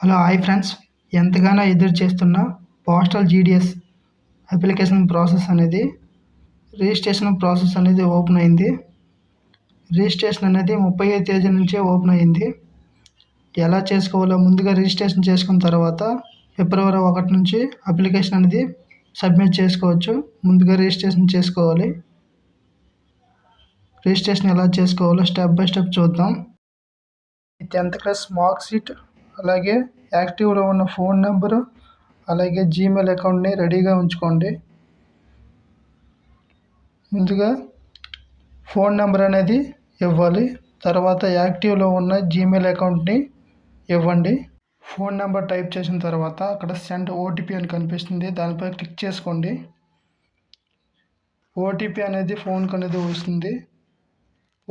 Hello hi friends, ఎంతగానో ఎదురు చేస్తున్న postal GDS application registration process అనేది ఓపెన్ అయింది. రిజిస్ట్రేషన్ అనేది 30వ తేదీ నుంచే ఓపెన్ అయింది. ఎలా చేసుకోవాలో ముందుగా రిజిస్ట్రేషన్ చేసుకున్న తర్వాత ఫిబ్రవరి 1 నుంచి అప్లికేషన్ అనేది సబ్మిట్ చేసుకోవచ్చు. ముందుగా రిజిస్ట్రేషన్ చేసుకోవాలి. రిజిస్ట్రేషన్ ఎలా చేసుకోవాలో స్టెప్ బై స్టెప్ చూద్దాం. 10th క్లాస్ మార్క్ షీట్, అలాగే యాక్టివ్లో ఉన్న ఫోన్ నెంబరు, అలాగే జీమెయిల్ అకౌంట్ని రెడీగా ఉంచుకోండి. ముందుగా ఫోన్ నెంబర్ అనేది ఇవ్వాలి. తర్వాత యాక్టివ్లో ఉన్న జీమెయిల్ అకౌంట్ని ఇవ్వండి. ఫోన్ నెంబర్ టైప్ చేసిన తర్వాత అక్కడ సెండ్ ఓటీపీ అని కనిపిస్తుంది, దానిపై క్లిక్ చేసుకోండి. ఓటీపీ అనేది ఫోన్కి అనేది వస్తుంది.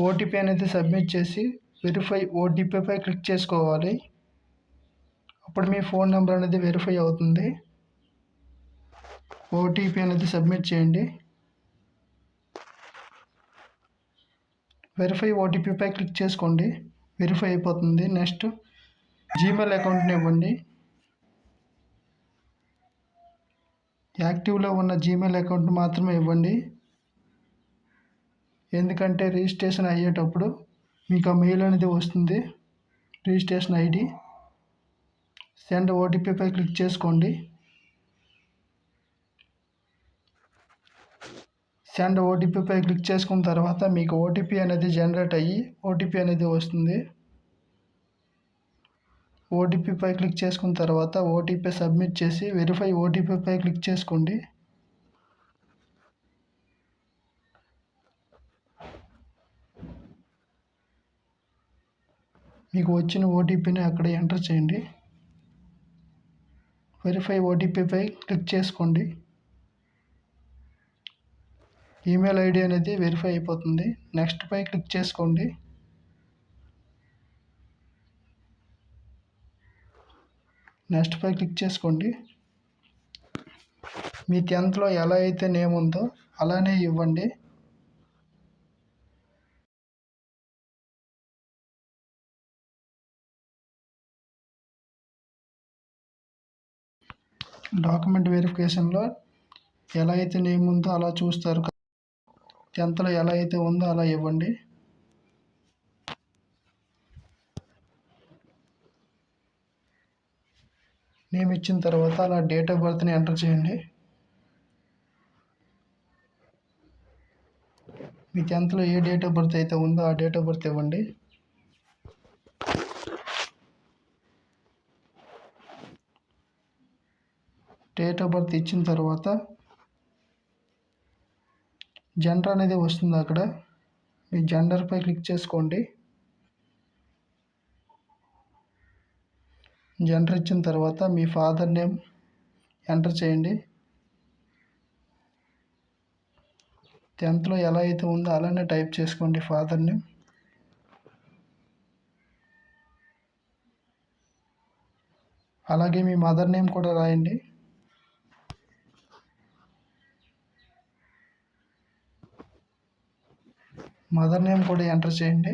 ఓటీపీ అనేది సబ్మిట్ చేసి వెరిఫై ఓటీపీపై క్లిక్ చేసుకోవాలి. అప్పుడు మీ ఫోన్ నెంబర్ అనేది వెరిఫై అవుతుంది. ఓటీపీ అనేది సబ్మిట్ చేయండి. వెరిఫై ఓటీపీపై క్లిక్ చేసుకోండి, వెరిఫై అయిపోతుంది. నెక్స్ట్ జీమెయిల్ అకౌంట్ని ఇవ్వండి. యాక్టివ్లో ఉన్న జీమెయిల్ అకౌంట్ మాత్రమే ఇవ్వండి, ఎందుకంటే రిజిస్ట్రేషన్ అయ్యేటప్పుడు మీకు ఆ మెయిల్ అనేది వస్తుంది, రిజిస్ట్రేషన్ ఐడి. సెండ్ ఓటీపీపై క్లిక్ చేసుకోండి. సెండ్ ఓటీపీపై క్లిక్ చేసుకున్న తర్వాత మీకు ఓటీపీ అనేది జనరేట్ అయ్యి ఓటీపీ అనేది వస్తుంది. ఓటీపీపై క్లిక్ చేసుకున్న తర్వాత ఓటీపీ సబ్మిట్ చేసి వెరిఫై ఓటీపీపై క్లిక్ చేసుకోండి. మీకు వచ్చిన ఓటీపీని అక్కడ ఎంటర్ చేయండి. వెరిఫై ఓటీపీపై క్లిక్ చేసుకోండి. ఈమెయిల్ ఐడి అనేది వెరిఫై అయిపోతుంది. నెక్స్ట్ పై క్లిక్ చేసుకోండి. నెక్స్ట్ పై క్లిక్ చేసుకోండి. మీ 10thలో ఎలా అయితే నేమ్ ఉందో అలానే ఇవ్వండి. డాక్యుమెంట్ వెరిఫికేషన్లో ఎలా అయితే నేమ్ ఉందో అలా చూస్తారు. 10thలో ఎలా అయితే ఉందో అలా ఇవ్వండి. నేమ్ ఇచ్చిన తర్వాత అలా డేట్ ఆఫ్ బర్త్ని ఎంటర్ చేయండి. మీ 10thలో ఏ డేట్ ఆఫ్ బర్త్ అయితే ఉందో ఆ డేట్ ఆఫ్ బర్త్ ఇవ్వండి. డేట్ ఆఫ్ బర్త్ ఇచ్చిన తర్వాత జెండర్ అనేది వస్తుంది. అక్కడ మీ జెండర్పై క్లిక్ చేసుకోండి. జెండర్ ఇచ్చిన తర్వాత మీ ఫాదర్ నేమ్ ఎంటర్ చేయండి. 10thలో ఎలా అయితే ఉందో అలానే టైప్ చేసుకోండి ఫాదర్ నేమ్. అలాగే మీ మదర్ నేమ్ కూడా రాయండి. మదర్ నేమ్ కూడా ఎంటర్ చేయండి.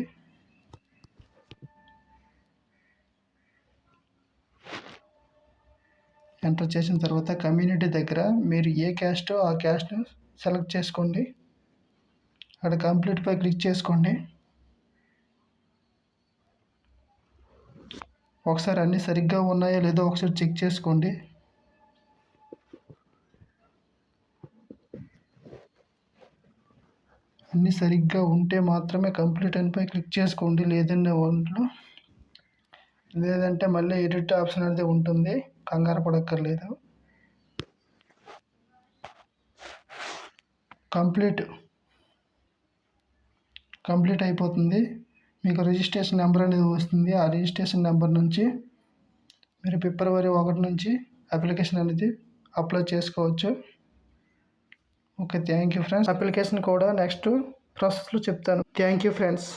ఎంటర్ చేసిన తర్వాత కమ్యూనిటీ దగ్గర మీరు ఏ క్యాస్టో ఆ క్యాస్ట్ను సెలెక్ట్ చేసుకోండి. అక్కడ కంప్లీట్పై క్లిక్ చేసుకోండి. ఒకసారి అన్నీ సరిగ్గా ఉన్నాయో లేదో ఒకసారి చెక్ చేసుకోండి. అన్నీ సరిగ్గా ఉంటే మాత్రమే కంప్లీట్ అనిపై క్లిక్ చేసుకోండి. లేదంటే మళ్ళీ ఎడిట్ ఆప్షన్ అనేది ఉంటుంది, కంగారు పడక్కర్లేదు. కంప్లీట్ అయిపోతుంది. మీకు రిజిస్ట్రేషన్ నెంబర్ అనేది వస్తుంది. ఆ రిజిస్ట్రేషన్ నెంబర్ నుంచి మీరు ఫిబ్రవరి 1 నుంచి అప్లికేషన్ అనేది అప్లై చేసుకోవచ్చు. Okay, thank you friends. Application కూడా నెక్స్ట్ ప్రాసెస్లో చెప్తాను. Thank you friends.